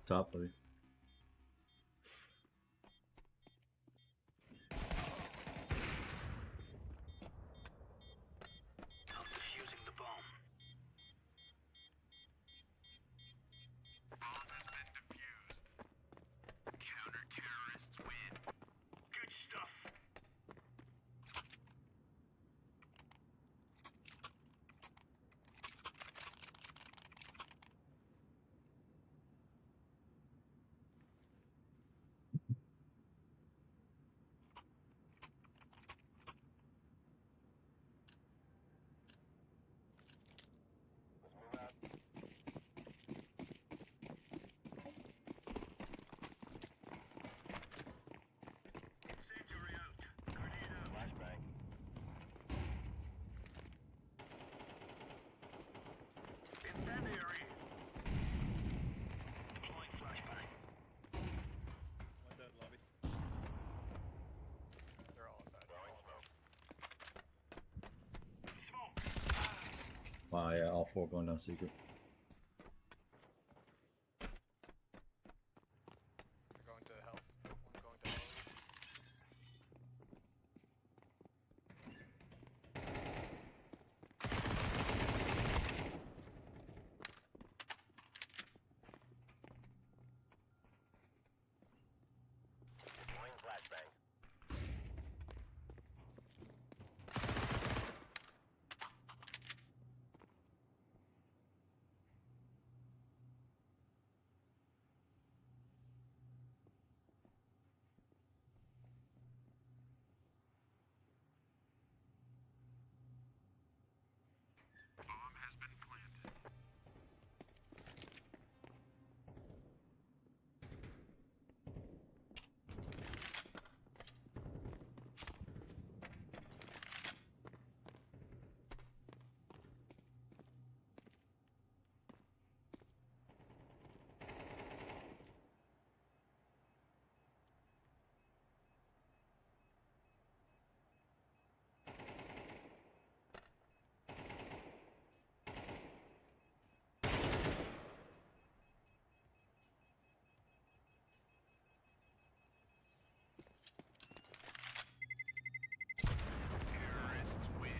up top, buddy. I'm defusing the bomb. Bomb has been defused. Counter-terrorists win. Good stuff. Incendiary out. Grenade out. Flashbang. Incendiary. Deploying flashbang. One dead lobby. They're all inside. Smoke. Wow, yeah, all four going down secret. They're going to help. One going to help. Deploying flashbang. Bomb has been planted. Terrorists win.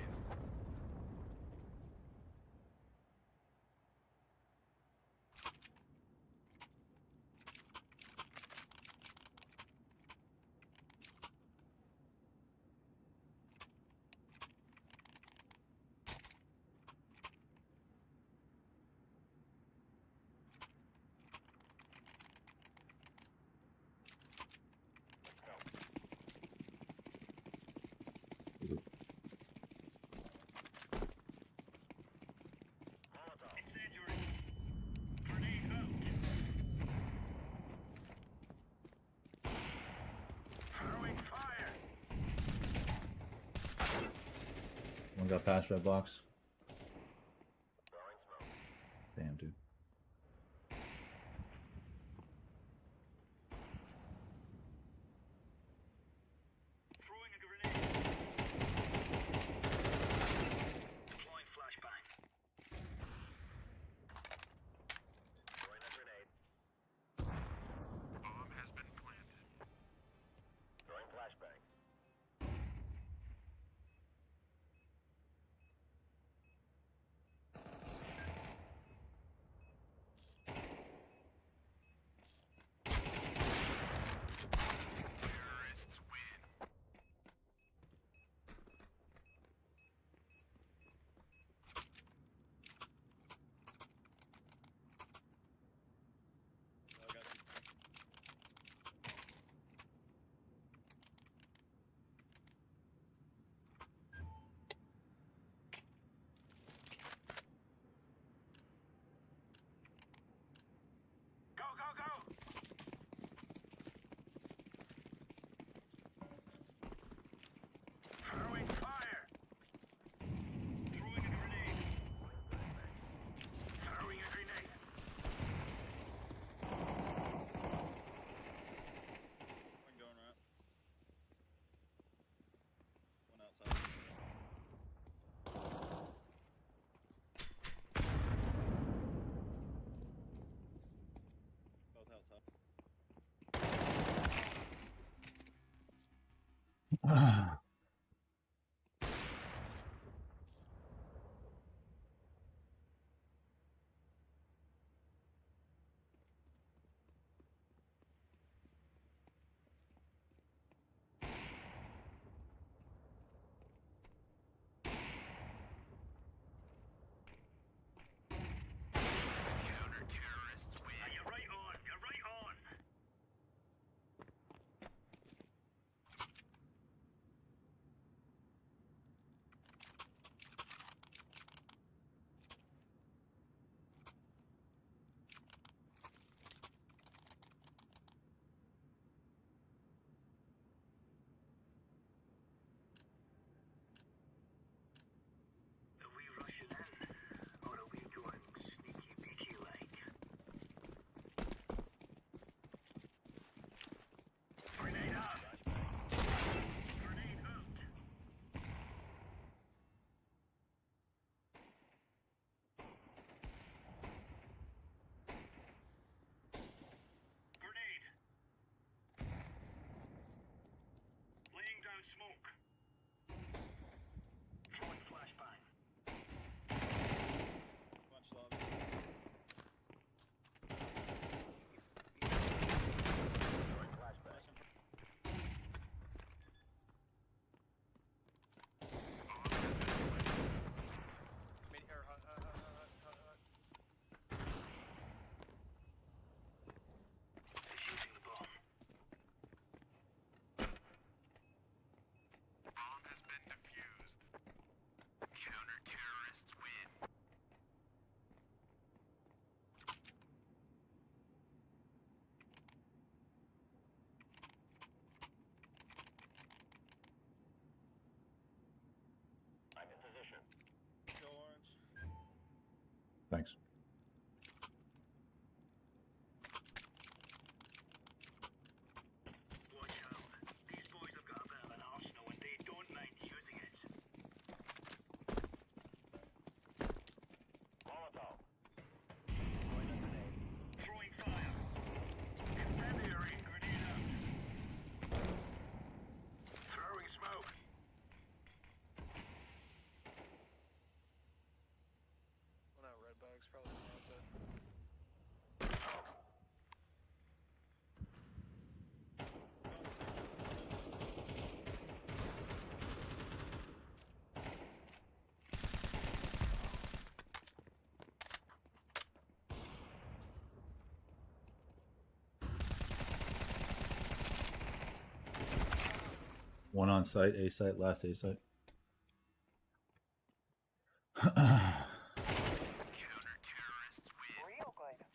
Incendiary. Grenade out. Throwing fire. One got past red box. Throwing smoke. Damn, dude. Throwing a grenade. Deploying flashbang. Throwing a grenade. Bomb has been planted. Throwing flashbang. Counter-terrorists win. Now you're right on. You're right on. Are we rushing in, or are we going sneaky beaky like? Grenade out. Grenade out. Grenade. Laying down smoke. Throwing flashbang. Bunch lobby. Throwing flashbang. Defusing the bomb. Bomb has been defused. Counter-terrorists win. I'm in position. Go orange. Thanks. Watch out. These boys have got a bit of an arsenal and they don't mind using it. Molotov. Throwing a grenade. Throwing fire. Incendiary. Grenade out. Throwing smoke. One out red bags, probably on the outside. One on site, A site, last A site. Counter-terrorists win. Real good.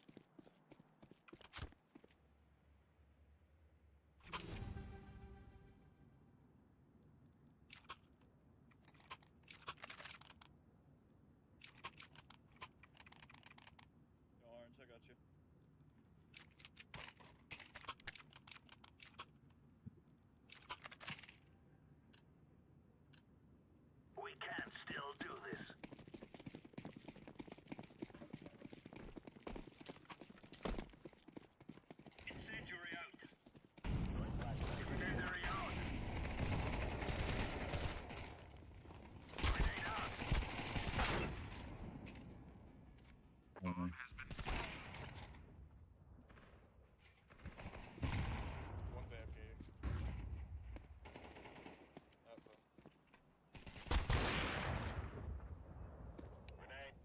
Go orange, I got you. We can still do this. Incendiary out. Incendiary out. Grenade out. Mhm. Has been One's AFK. That's a Grenade.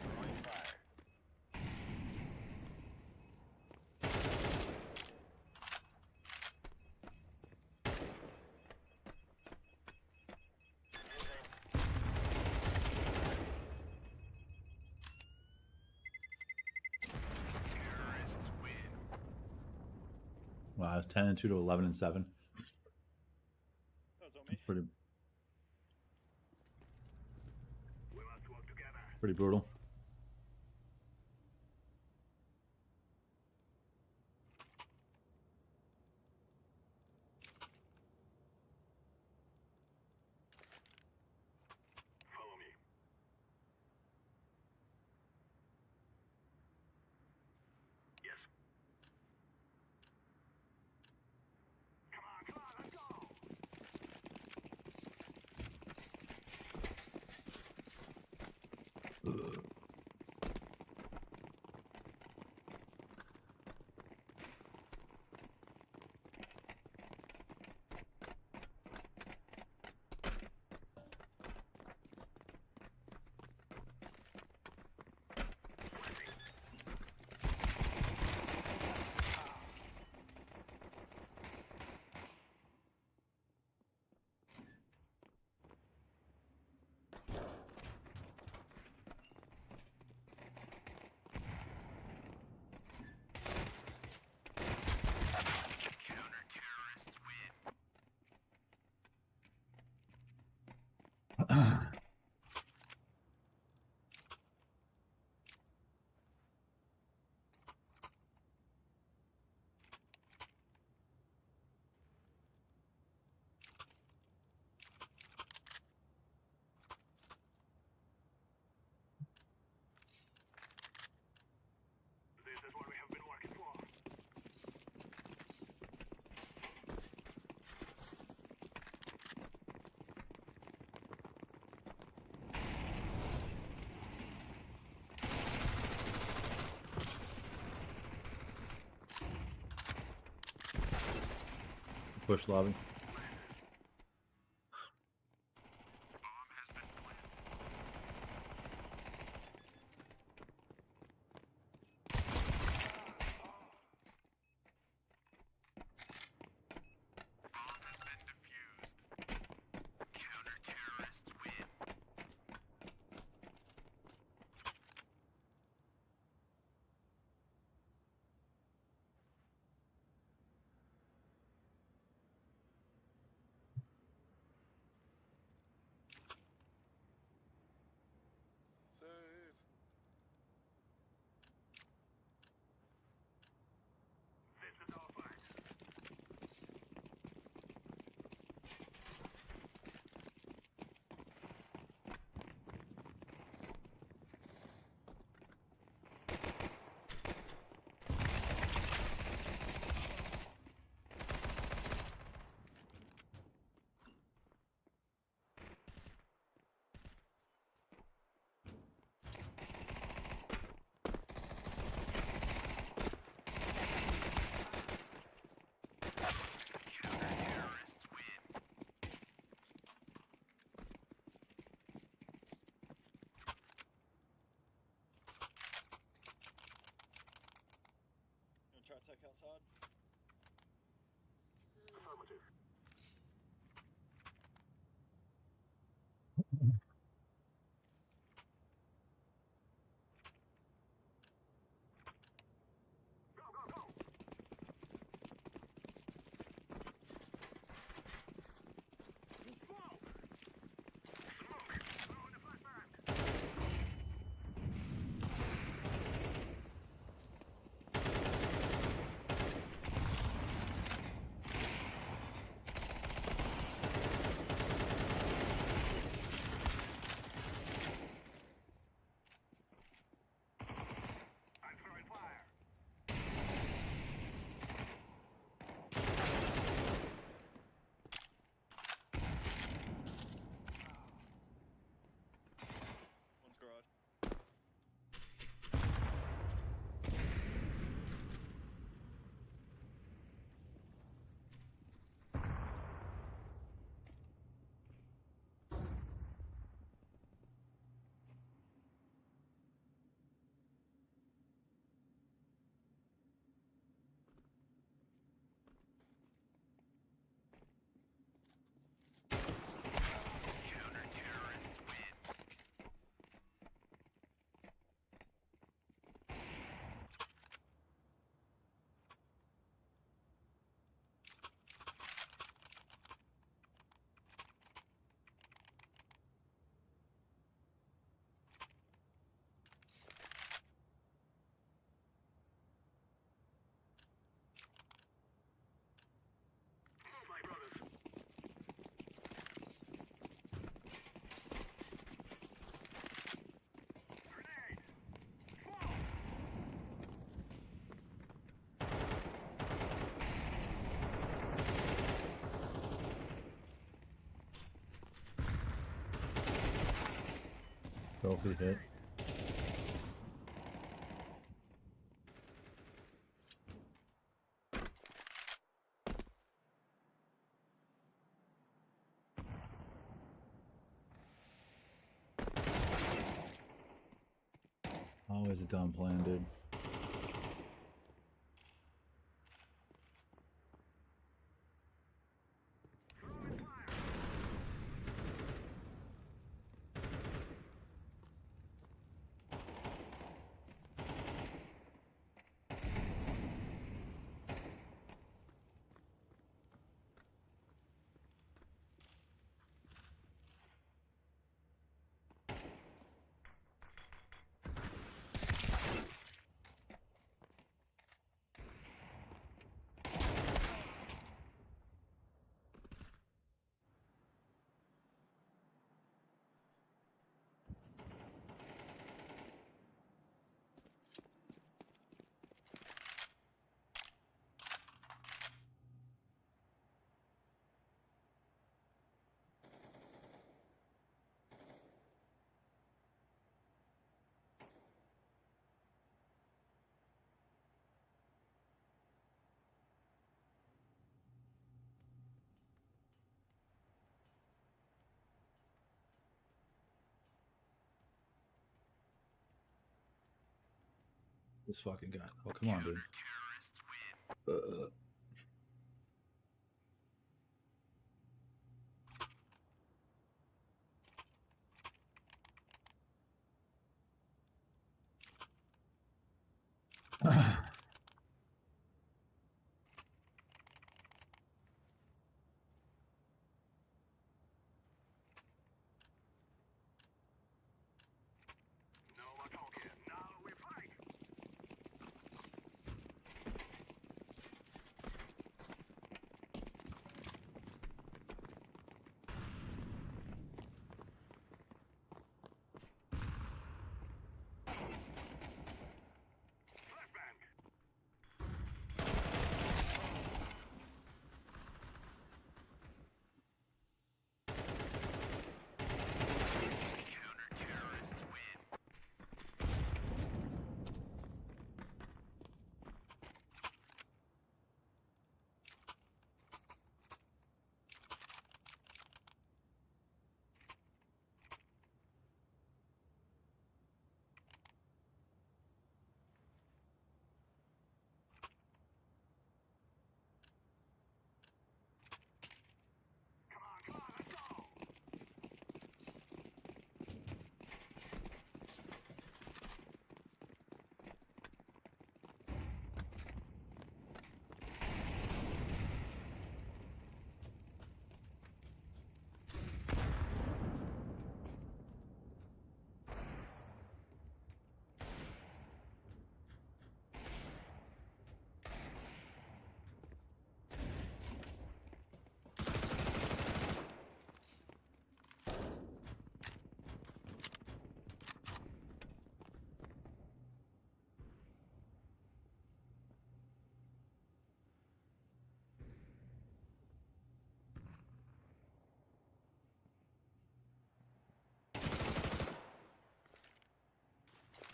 Throwing fire. terrorists win. Wow, I was 10 and 2 to 11 and 7. That was on me. Pretty We'll have to work together. pretty brutal. Follow me. Push lobby. Counter-terrorists win. Save. This is all fine. Counter-terrorists win. Gonna try to take outside. Affirmative. Go, go, go! Smoke! Smoke! Throwing the flashbang! I'm throwing fire! One's garage. Counter-terrorists win. Move, my brothers! Grenade! Smoke! Trophy hit. Always a dumb plan, dude. Throwing fire! This fucking guy. Oh, come on, dude. Terrorists win. No more talking. Now we fight. Flashbang. Counter-terrorists win. Come on, let's go.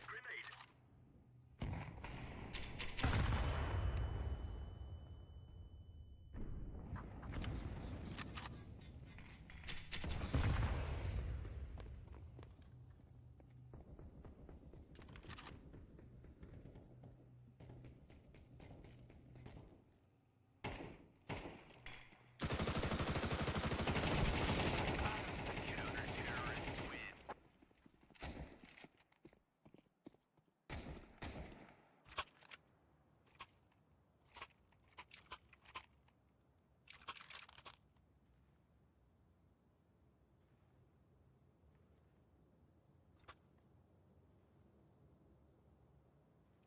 Grenade. Counter-terrorists win.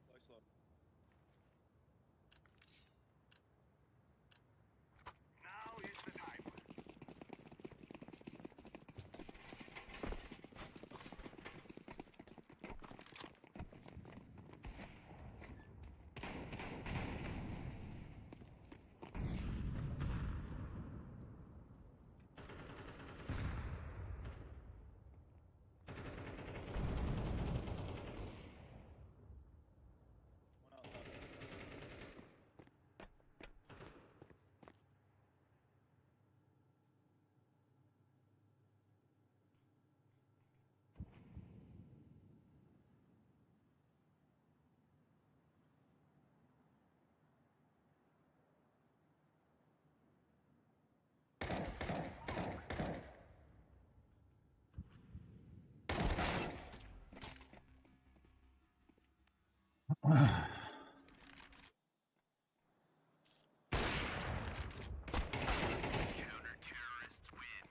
Nice one. Now is the time. One outside. Counter-terrorists win.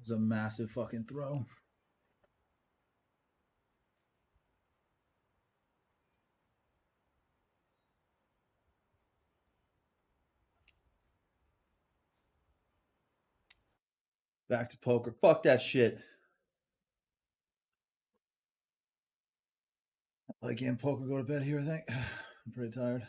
was a massive fucking throw. Back to poker. Fuck that shit. Play game poker, go to bed here, I think. I'm pretty tired.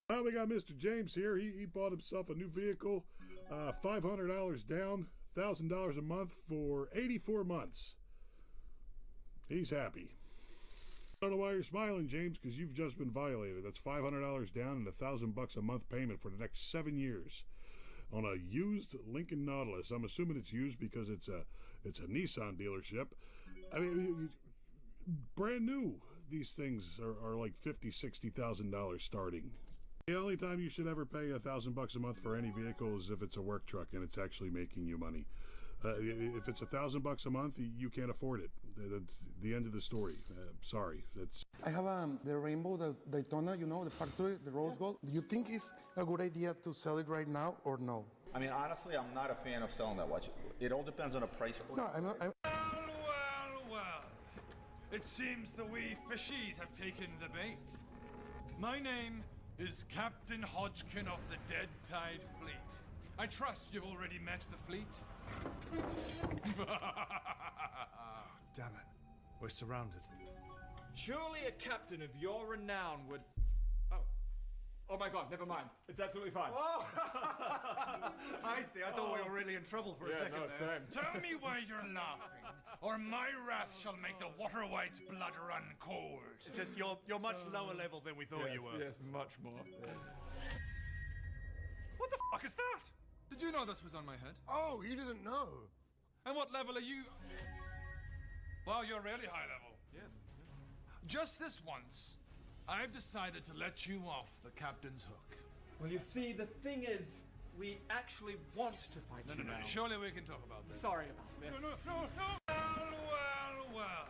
Well, we got Mr. James here. He bought himself a new vehicle, $500 down, $1,000 a month for 84 months. He's happy. I don't know why you're smiling, James, because you've just been violated. That's $500 down and $1,000 a month payment for the next 7 years on a used Lincoln Nautilus. I'm assuming it's used because it's a Nissan dealership. I mean, brand new. These things are like $50,000, $60,000 starting. The only time you should ever pay $1,000 a month for any vehicle is if it's a work truck and it's actually making you money. If it's $1,000 a month, you can't afford it. That's the end of the story. Sorry. That's. I have the Rainbow, the Daytona, you know, the factory, the rose gold. Do you think it's a good idea to sell it right now or no? I mean, honestly, I'm not a fan of selling that watch. It all depends on the price point. No, I'm not. Well. It seems the wee fishies have taken the bait. My name is Captain Hodgkin of the Dead Tide Fleet. I trust you've already met the fleet. Damn it. We're surrounded. Surely a captain of your renown would... Oh my god, never mind. It's absolutely fine. Oh! I see. I thought we were really in trouble for a second there. Same. Tell me why you're laughing, or my wrath shall make the water white's blood run cold. It's just you're much lower level than we thought you were. Yes, much more. What the fuck is that? Did you know this was on my head? Oh, you didn't know? And what level are you? Wow, you're really high level. Yes. Just this once, I've decided to let you off the captain's hook. Well, you see, the thing is, we actually want to fight you now. Surely we can talk about this. Sorry about this. No. Well.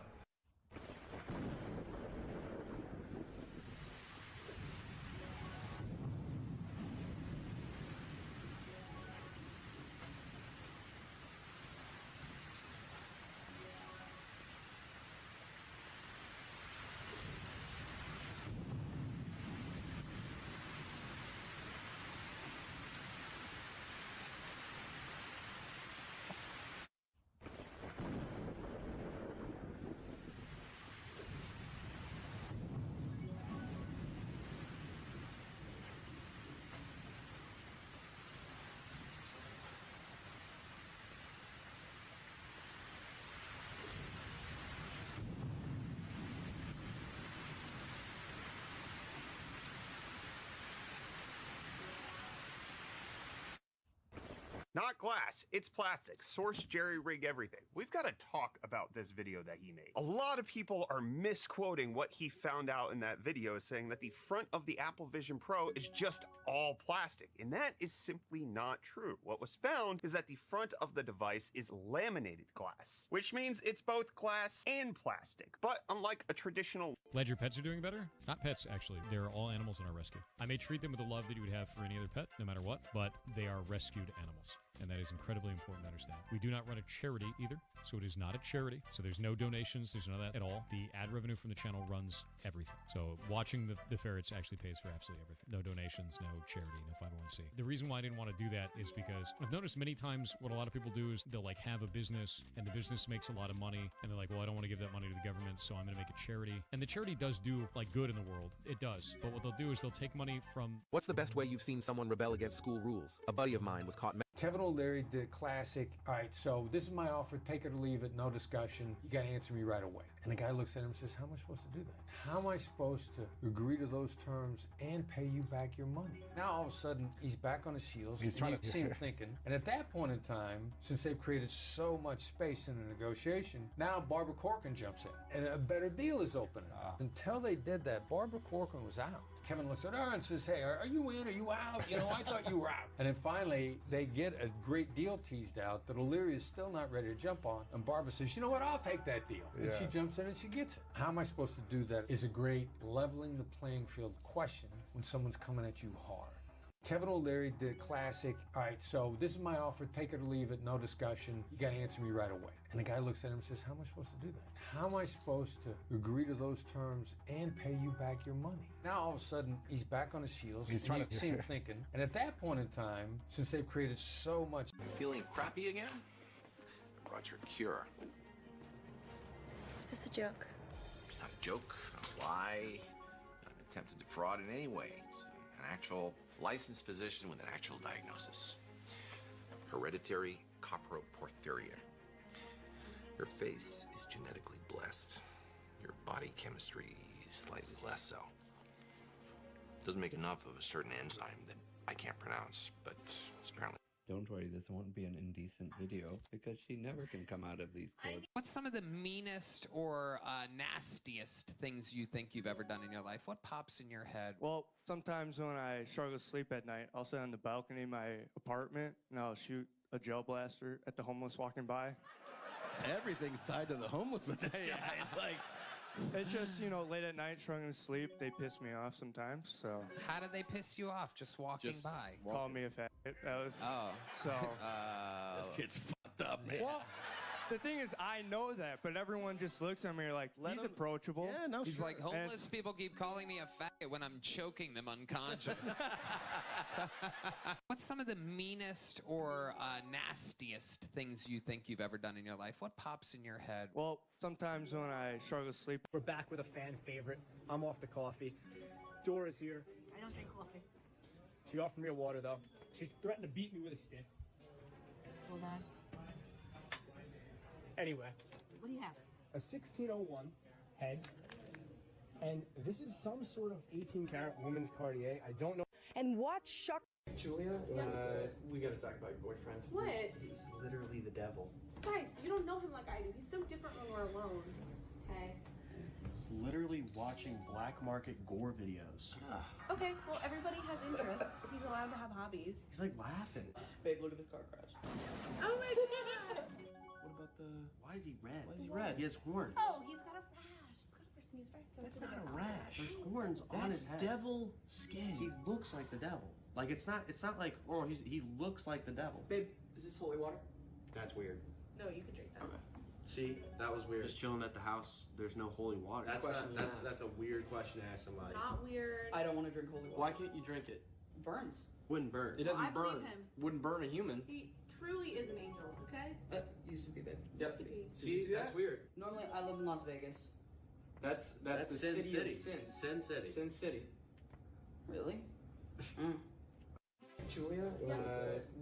Not glass, it's plastic. Source jerry-rig everything. We've got to talk about this video that he made. A lot of people are misquoting what he found out in that video, saying that the front of the Apple Vision Pro is just all plastic, and that is simply not true. What was found is that the front of the device is laminated glass, which means it's both glass and plastic. But unlike a traditional... Glad your pets are doing better? Not pets, actually. They're all animals in our rescue. I may treat them with the love that you would have for any other pet, no matter what, but they are rescued animals. and that is incredibly important to understand. We do not run a charity either, so it is not a charity. So there's no donations, there's none of that at all. The ad revenue from the channel runs everything. So watching the ferrets actually pays for absolutely everything. No donations, no charity, no 501c. The reason why I didn't want to do that is because I've noticed many times what a lot of people do is they'll like have a business and the business makes a lot of money and they're like, well, I don't want to give that money to the government, so I'm going to make a charity. And the charity does do like good in the world. It does. But what they'll do is they'll take money from... What's the best way you've seen someone rebel against school rules? A buddy of mine was caught... Kevin O'Leary did classic, all right, so this is my offer, take it or leave it, no discussion. You got to answer me right away. And the guy looks at him and says, how am I supposed to do that? How am I supposed to agree to those terms and pay you back your money? Now, all of a sudden, he's back on his heels. He's trying to see him thinking. And at that point in time, since they've created so much space in the negotiation, now Barbara Corcoran jumps in. And a better deal is opening. Until they did that, Barbara Corcoran was out. Kevin looks at her and says, hey, are you in? Are you out? You know, I thought you were out. And then finally, they get a great deal teased out that O'Leary is still not ready to jump on. And Barbara says, you know what, I'll take that deal. And she jumps in and she gets it. How am I supposed to do that is a great leveling the playing field question when someone's coming at you hard. Kevin O'Leary did classic, all right, so this is my offer, take it or leave it, no discussion. You got to answer me right away. And the guy looks at him and says, how am I supposed to do that? How am I supposed to agree to those terms and pay you back your money? Now, all of a sudden, he's back on his heels. He's trying to see him thinking. And at that point in time, since they've created so much... Feeling crappy again? I brought your cure. Is this a joke? It's not a joke, not a lie, not an attempt to defraud in any way. It's an actual licensed physician with an actual diagnosis. Hereditary coproporphyria. Your face is genetically blessed. Your body chemistry is slightly less so. Doesn't make enough of a certain enzyme that I can't pronounce, but it's apparently... Don't worry, this won't be an indecent video because she never can come out of these codes. What's some of the meanest or nastiest things you think you've ever done in your life? What pops in your head? Well, sometimes when I struggle to sleep at night, I'll sit on the balcony of my apartment and I'll shoot a gel blaster at the homeless walking by. Everything's tied to the homeless with this guy. It's like... It's just, you know, late at night, struggling to sleep, they piss me off sometimes, so... How do they piss you off just walking by? Call me a faggot. That was... Oh. So... This kid's fucked up, man. Well, the thing is, I know that, but everyone just looks at me like, he's approachable. Yeah, no, He's sure. like, homeless people keep calling me a faggot when I'm choking them unconscious. What's some of the meanest or nastiest things you think you've ever done in your life? What pops in your head? Well, sometimes when I struggle to sleep... We're back with a fan favorite. I'm off the coffee. Dora's here. I don't drink coffee. She offered me a water, though. She threatened to beat me with a stick. Hold on. Anyway. What do you have? A 1601 head. And this is some sort of 18-karat woman's Cartier. I don't know. And what shuck... Julia, we got attacked by boyfriend. What? He's literally the devil. Guys, you don't know him like I do. He's so different when we're alone. Okay. Literally watching black market gore videos. Okay, well, everybody has interests. He's allowed to have hobbies. He's like laughing. Babe, look at this car crash. Oh my god! What about the... Why is he red? Why is he red? He has horns. Oh, he's got a rash. He's very That's sensitive. not a rash. There's horns on his head. Devil skin. He looks like the devil. Like it's not like he looks like the devil. Babe, is this holy water? That's weird. No, you can drink that. Okay. See, that was weird. Just chilling at the house. There's no holy water. That's a weird question to ask somebody. Not weird. I don't want to drink holy water. Why can't you drink it? Burns. Wouldn't burn. It doesn't I burn. believe him. Wouldn't burn a human. He truly is an angel, okay? Used to be, babe. Used to be. See, that's weird. Normally, I live in Las Vegas. That's the Sin city City. of sin. Sin City. Sin City. Really? Julia,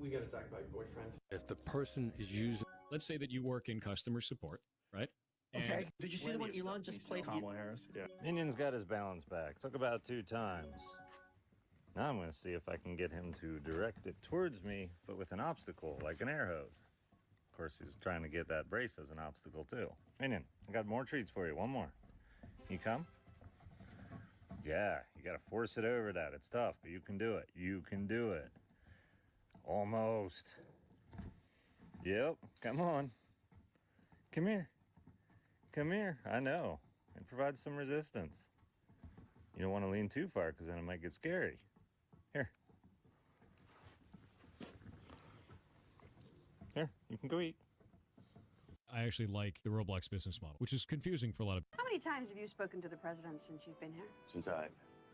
we got attacked by boyfriend. If the person is using... Let's say that you work in customer support, right? Okay. Did you see the one Elon just played? Kamala Harris. Yeah. Minion's got his balance back. Took about 2 times. Now I'm going to see if I can get him to direct it towards me, but with an obstacle, like an air hose. Of course, he's trying to get that brace as an obstacle, too. Minion, I got more treats for you. One more. You come? Yeah, you got to force it over that. It's tough, but you can do it. You can do it. Almost. Yep, come on. Come here. Come here. I know. It provides some resistance. You don't want to lean too far because then it might get scary. Here. and greet. I actually like the Roblox business model, which is confusing for a lot of. How many times have you spoken to the president since you've been here? Since I've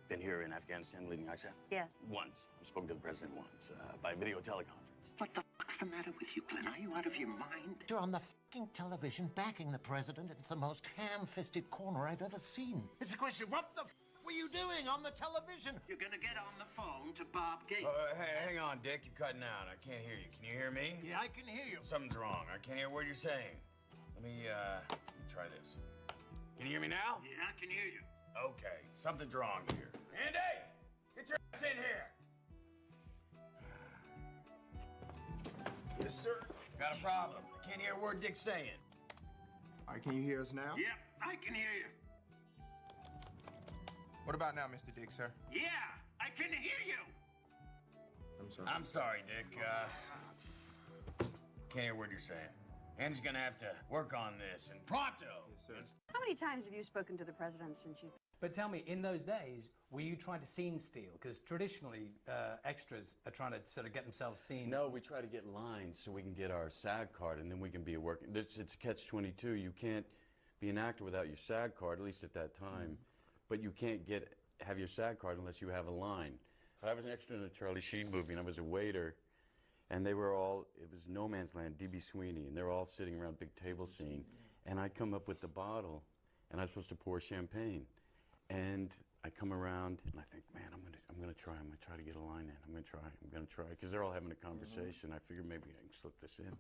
been here in Afghanistan leading ISAF? Yes. Once. I've spoken to the president once, by video teleconference. What the fuck's the matter with you, Glenn? Are you out of your mind? You're on the fucking television backing the president. It's the most ham-fisted corner I've ever seen. It's a question, what the were you doing on the television? You're gonna get on the phone to Bob Gates. Hey, hang on, Dick. You're cutting out. I can't hear you. Can you hear me? Yeah, I can hear you. Something's wrong. I can't hear what you're saying. Let me try this. Can you hear me now? Yeah, I can hear you. Okay, something's wrong here. Andy! Get your ass in here! Yes, sir. Got a problem. I can't hear a word Dick's saying. All right, can you hear us now? Yep, I can hear you. What about now, Mr. Dick, sir? Yeah, I can hear you. I'm sorry. I'm sorry, Dick. Can't hear a word you're saying. Andy's gonna have to work on this, and pronto! Yes, sir. How many times have you spoken to the president since you've... But tell me, in those days, were you trying to scene steal? Because traditionally, extras are trying to sort of get themselves seen. No, we try to get lines so we can get our SAG card, and then we can be a working. It's catch-22. You can't be an actor without your SAG card, at least at that time. But you can't have your SAG card unless you have a line. But I was an extra in a Charlie Sheen movie, and I was a waiter, and they were all, it was No Man's Land, D.B. Sweeney, and they're all sitting around a big table scene, and I come up with the bottle, and I'm supposed to pour champagne. And I come around and I think, man, I'm gonna try to get a line in. I'm gonna try, because they're all having a conversation. I figure maybe I can slip this in.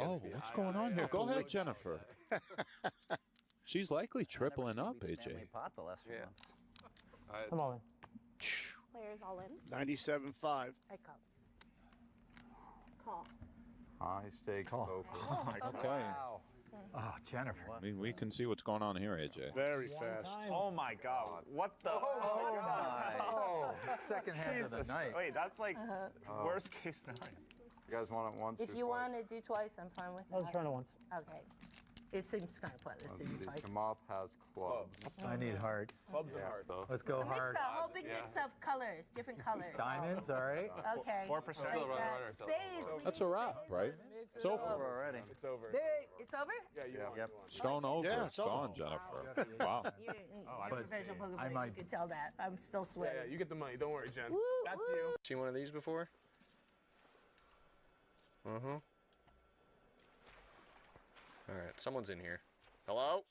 Oh, what's going on here? Go ahead, Jennifer. She's likely tripling up, AJ. Pot the last few months. Come on. Players all in. 97.5. I call. Call. High stakes poker. Oh my God. Okay. Wow. Oh, Jennifer. I mean, we can see what's going on here, AJ. Very fast. Oh my God! What the? Oh my! Oh, second hand of the night. Wait, that's like worst case scenario. You guys want it once? If you want to do twice, I'm fine with that. Let's turn it once. Okay. It seems kind of pointless to do twice. Kamal has clubs. I need hearts. Clubs and hearts. Let's go hearts. Mix a whole big mix of colors, different colors. Diamonds, all right. Okay. 4%. Like, spades. That's a wrap, right? It's over. Already. It's over. It's over? Yep. Stone over. Yeah, It's gone, Jennifer. Wow. You're a professional poker player. You can tell that. I'm still sweating. Yeah, you get the money. Don't worry, Jen. Woo, That's woo. you. Seen one of these before? All right, someone's in here. Hello?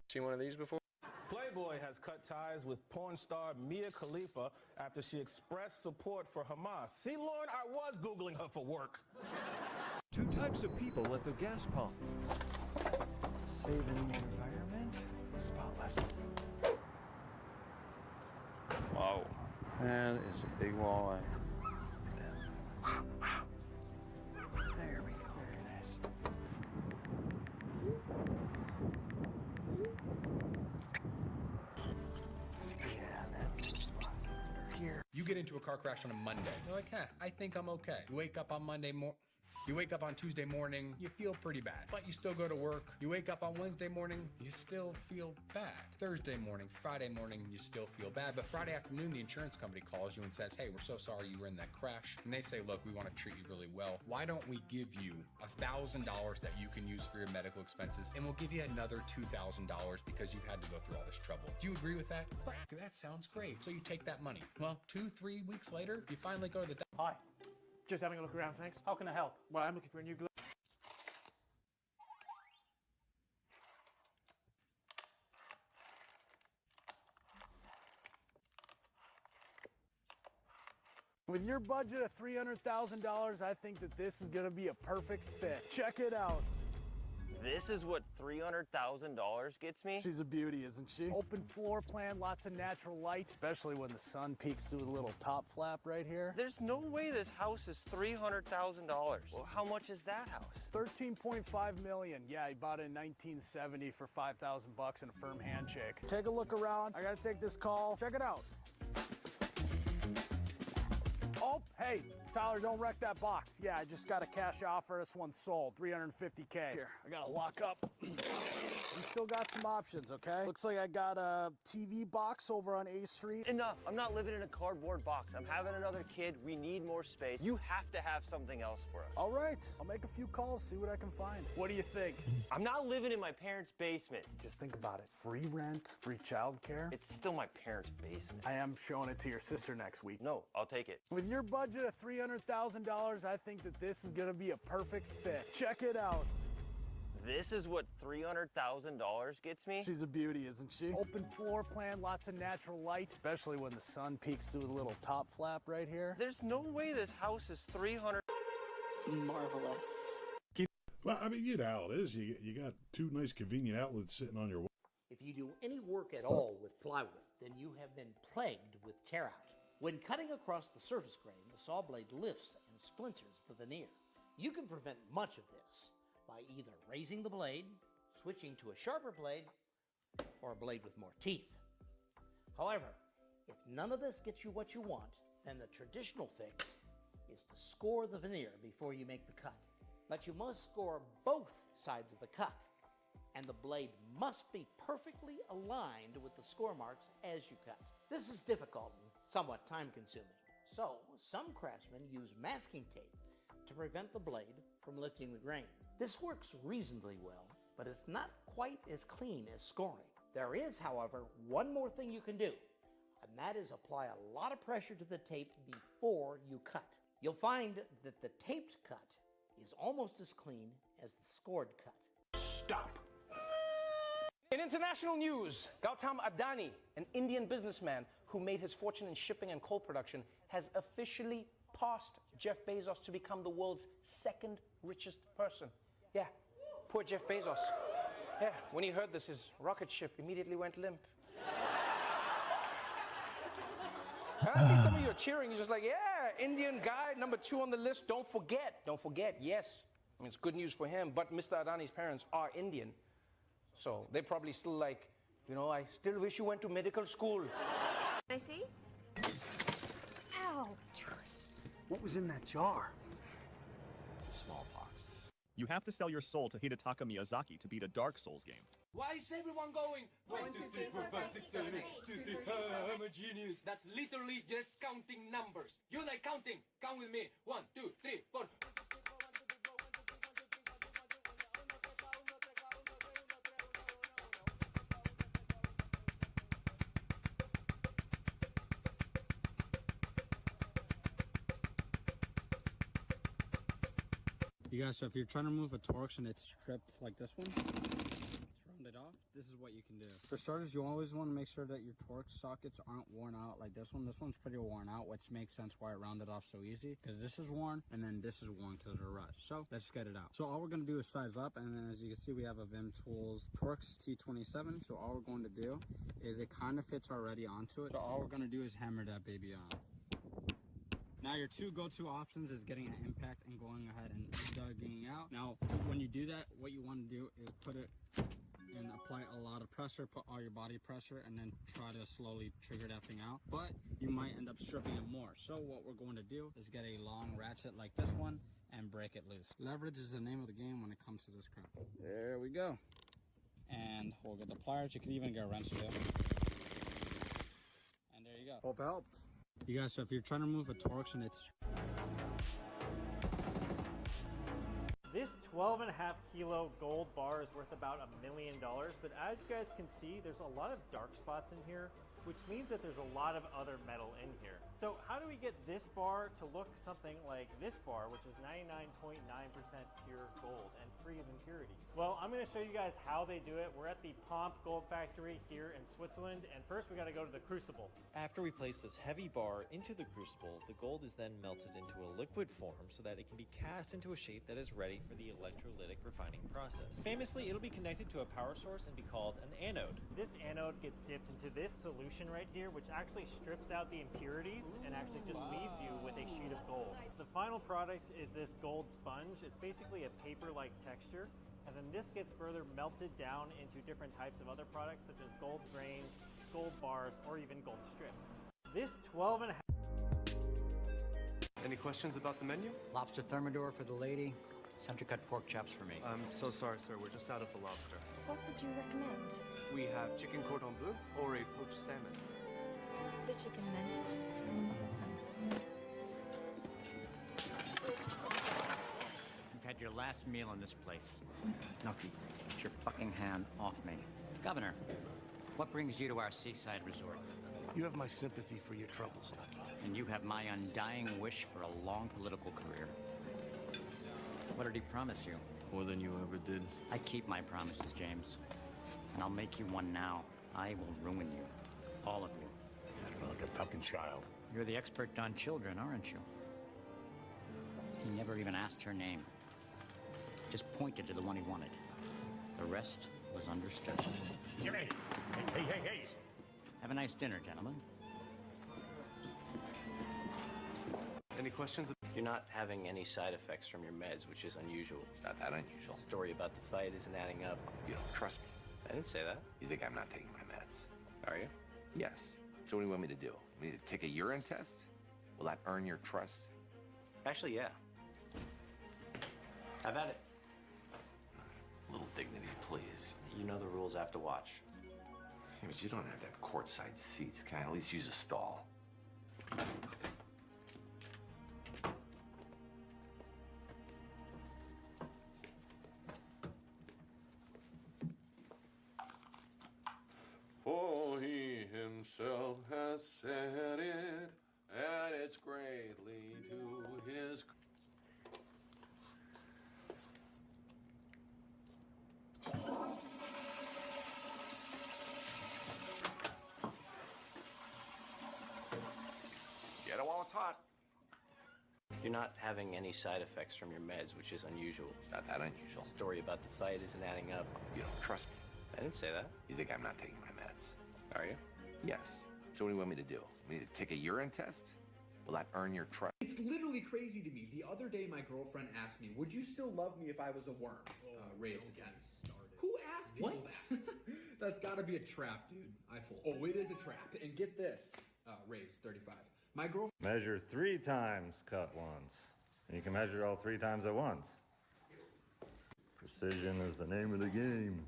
Seen one of these before? Playboy has cut ties with porn star Mia Khalifa after she expressed support for Hamas. See, Lauren, I was Googling her for work. Two types of people at the gas pump. Saving the environment, spotless. Wow. That is a big walleye. There we go. Very nice. Yeah, that's the spot. Under here. You get into a car crash on a Monday. You're like, I think I'm okay. You wake up on You wake up on Tuesday morning, you feel pretty bad, but you still go to work. You wake up on Wednesday morning, you still feel bad. Thursday morning, Friday morning, you still feel bad, but Friday afternoon, the insurance company calls you and says, hey, we're so sorry you were in that crash. And they say, look, we want to treat you really well. Why don't we give you $1,000 that you can use for your medical expenses, and we'll give you another $2,000 because you've had to go through all this trouble. Do you agree with that? Look, that sounds great. So you take that money. Well, 2-3 weeks later, you finally go to the Hi. Just having a look around, thanks. How can I help? Well, I'm looking for a new glove. With your budget of $300,000, I think that this is going to be a perfect fit. Check it out. This is what $300,000 gets me? She's a beauty, isn't she? Open floor plan, lots of natural light, especially when the sun peeks through the little top flap right here. There's no way this house is $300,000. Well, how much is that house? 13.5 million. Yeah, he bought it in 1970 for 5,000 bucks and a firm handshake. Take a look around. I gotta take this call. Check it out. Oh, hey, Tyler, don't wreck that box. Yeah, I just got a cash offer. This one's sold, $350K. Here, I gotta lock up. We still got some options, okay? Looks like I got a TV box over on A Street. Enough. I'm not living in a cardboard box. I'm having another kid. We need more space. You have to have something else for us. All right, I'll make a few calls, see what I can find. What do you think? I'm not living in my parents' basement. Just think about it. Free rent, free childcare. It's still my parents' basement. I am showing it to your sister next week. No, I'll take it. With your budget of $300,000, I think that this is gonna be a perfect fit. Check it out. This is what $300,000 gets me? She's a beauty, isn't she? Open floor plan, lots of natural light, especially when the sun peeks through the little top flap right here. There's no way this house is $300. Marvelous. Well, I mean, you know how it is. You got two nice convenient outlets sitting on your wall. If you do any work at all with plywood, then you have been plagued with tear out. When cutting across the surface grain, the saw blade lifts and splinters the veneer. You can prevent much of this by either raising the blade, switching to a sharper blade, or a blade with more teeth. However, if none of this gets you what you want, then the traditional fix is to score the veneer before you make the cut. But you must score both sides of the cut, and the blade must be perfectly aligned with the score marks as you cut. This is difficult and somewhat time-consuming, so some craftsmen use masking tape to prevent the blade from lifting the grain. This works reasonably well, but it's not quite as clean as scoring. There is, however, one more thing you can do, and that is apply a lot of pressure to the tape before you cut. You'll find that the taped cut is almost as clean as the scored cut. Stop. In international news, Gautam Adani, an Indian businessman who made his fortune in shipping and coal production, has officially passed Jeff Bezos to become the world's second richest person. Yeah, poor Jeff Bezos. Yeah, when he heard this, his rocket ship immediately went limp. And I see some of you are cheering. You're just like, yeah, Indian guy, number 2 on the list. Don't forget, yes. I mean, it's good news for him, but Mr. Adani's parents are Indian. So they're probably still like, you know, I still wish you went to medical school. I see? Ouch. What was in that jar? Smallpox. You have to sell your soul to Hidetaka Miyazaki to beat a Dark Souls game. Why is everyone going? 1, 2, 3, 4, 5, 6, 7, 8, 2, 3, I'm a genius. That's literally just counting numbers. You like counting? Count with me. 1, 2, 3, 4. You guys, so if you're trying to remove a Torx and it's stripped like this one, it's rounded off, this is what you can do. For starters, you always want to make sure that your Torx sockets aren't worn out like this one. This one's pretty worn out, which makes sense why it rounded off so easy, because this is worn and then this is worn to the rust. So let's get it out. So all we're going to do is size up, and then as you can see, we have a Vim Tools Torx T27. So all we're going to do is it kind of fits already onto it. So all we're going to do is hammer that baby on. Now your two go-to options is getting an impact and going ahead and digging out. Now, when you do that, what you want to do is put it and apply a lot of pressure, put all your body pressure, and then try to slowly trigger that thing out. But you might end up stripping it more. So what we're going to do is get a long ratchet like this one and break it loose. Leverage is the name of the game when it comes to this crap. There we go. And we'll get the pliers. You can even get a wrench here. And there you go. Hope it helped. You guys, so if you're trying to remove a Torx and it's... This 12.5 kilo gold bar is worth about $1 million, but as you guys can see, there's a lot of dark spots in here, which means that there's a lot of other metal in here. So how do we get this bar to look something like this bar, which is 99.9% pure gold and free of impurities? Well, I'm going to show you guys how they do it. We're at the Pomp Gold Factory here in Switzerland, and first we got to go to the crucible. After we place this heavy bar into the crucible, the gold is then melted into a liquid form so that it can be cast into a shape that is ready for the electrolytic refining process. Famously, it'll be connected to a power source and be called an anode. This anode gets dipped into this solution right here, which actually strips out the impurities and actually just leaves you with a sheet of gold. The final product is this gold sponge. It's basically a paper-like texture, and then this gets further melted down into different types of other products such as gold grains, gold bars, or even gold strips. This 12.5. Any questions about the menu? Lobster thermidor for the lady, center cut pork chops for me. I'm so sorry, sir. We're just out of the lobster. What would you recommend? We have chicken cordon bleu or a poached salmon. The chicken then. You've had your last meal in this place. Nucky, get your fucking hand off me. Governor, what brings you to our seaside resort? You have my sympathy for your troubles, Nucky. And you have my undying wish for a long political career. What did he promise you? More than you ever did. I keep my promises, James. And I'll make you one now. I will ruin you. All of you. Like a fucking child. You're the expert on children, aren't you? He never even asked her name. Just pointed to the one he wanted. The rest was understood. Jimmy! Hey! Have a nice dinner, gentlemen. Any questions? You're not having any side effects from your meds, which is unusual. It's not that unusual. The story about the fight isn't adding up. You don't trust me. I didn't say that. You think I'm not taking my meds? Are you? Yes. So what do you want me to do? Me to take a urine test? Will that earn your trust? Actually, yeah. Have at it. A little dignity, please. You know the rules. I have to watch. Yeah, but you don't have to have courtside seats. Can I at least use a stall? For he himself has said it, and it's greatly to his. Get it while it's hot. You're not having any side effects from your meds, which is unusual. It's not that unusual. The story about the fight isn't adding up. You don't trust me. I didn't say that. You think I'm not taking my meds? Are you? Yes. So what do you want me to do? Me to take a urine test? Will that earn your trust? It's literally crazy to me. The other day, my girlfriend asked me, would you still love me if I was a worm? Raised again. Who asked people that? That's gotta be a trap, dude. I fool. Oh, it is a trap. And get this. Raised 35. My girlfriend. Measure 3 times, cut once. And you can measure all 3 times at once. Precision is the name of the game.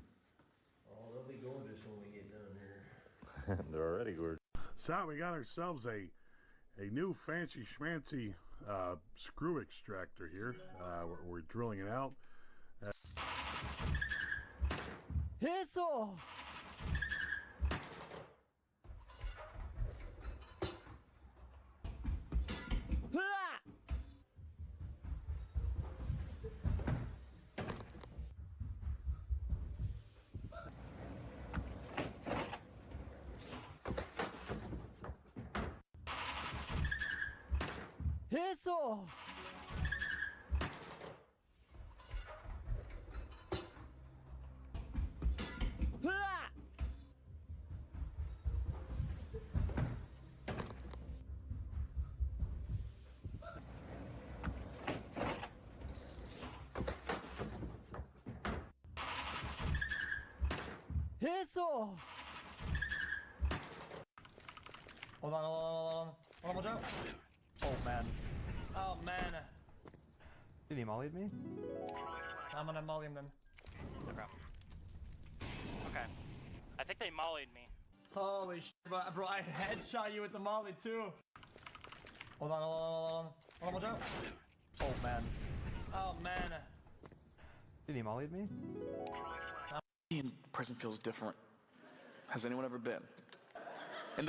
Oh, they'll be gorgeous when we get done here. They're already gorgeous. So we got ourselves a new fancy schmancy screw extractor here. We're drilling it out. Hissel! Hissel! Hissel! Hold on. Watch out. Oh man. Did he molly me? I'm gonna molly him then. Okay. Okay. I think they mollied me. Holy shit, bro, I headshot you with the molly too. Hold on. Watch out. Oh man. Did he molly me? In prison feels different. Has anyone ever been?